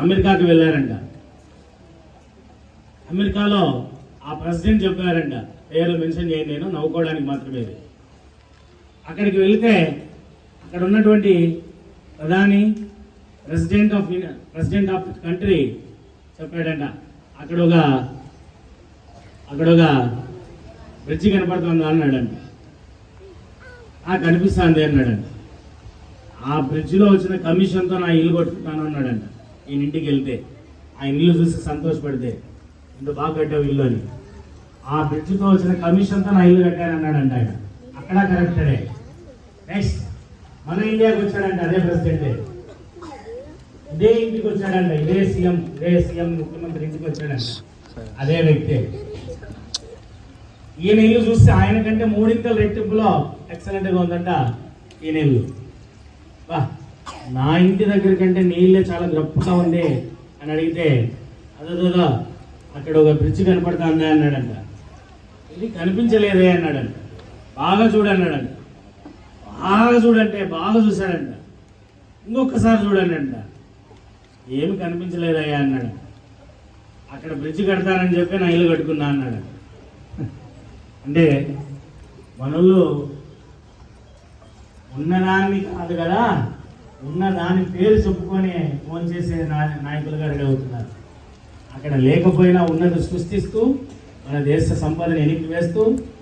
అమెరికాకి వెళ్ళారంట. అమెరికాలో ఆ ప్రెసిడెంట్ చెప్పారంట, పేరు మెన్షన్ చేయండి, నేను నవ్వుకోవడానికి మాత్రమే. అక్కడికి వెళితే అక్కడ ఉన్నటువంటి ప్రెసిడెంట్ ఆఫ్ కంట్రీ చెప్పాడంట, అక్కడ ఒక బ్రిడ్జి కనపడుతుందా అన్నాడంట. కనిపిస్తుంది అన్నాడంట. ఆ బ్రిడ్జిలో వచ్చిన కమిషన్తో నా ఇల్లు కొట్టుకుంటాను అన్నాడంట. ఈయన ఇంటికి వెళ్తే ఆయన ఇల్లు చూసి సంతోషపడితే, ఇంత బాగా కట్టావు ఇల్లు అని. ఆ బ్రిడ్జితో వచ్చిన కమిషన్తో నా ఇల్లు కట్టాను అన్నాడంట ఆయన. అక్కడ కరెక్టడే. నెక్స్ట్ మన ఇండియాకి వచ్చాడంట అదే ప్రెసిడెంట్, ఇదే ఇంటికి వచ్చాడంట, ఇదే సీఎం ముఖ్యమంత్రి ఇంటికి వచ్చాడంట అదే వ్యక్తి. ఈయన ఇల్లు చూస్తే ఆయన కంటే 3 రెట్టింపులో ఎక్సలెంట్ గా ఉందంట ఈయన ఇల్లు. నా ఇంటి దగ్గర కంటే నీళ్ళే చాలా గొప్పగా ఉంది అని అడిగితే, అదో అక్కడ ఒక బ్రిడ్జ్ కనపడుతుందా అన్నాడంట. ఇది కనిపించలేదే అన్నాడంట. బాగా చూడన్నాడంట. బాగా చూడంటే బాగా చూశాడంట. ఇంకొకసారి చూడండి అంట. ఏమి కనిపించలేదయ్యా అన్నాడు. అక్కడ బ్రిడ్జ్ కడతానని చెప్పి నా ఇల్లు కట్టుకున్నా అన్నాడు. అంటే మనోళ్ళు ఉన్నదాన్ని కాదు కదా, ఉన్నదాని పేరు చెప్పుకొని ఫోన్ చేసే నాయకులుగా రెడీ అవుతున్నారు. అక్కడ లేకపోయినా ఉన్నది సృష్టిస్తూ మన దేశ సంపదను వెనక్కి వేస్తూ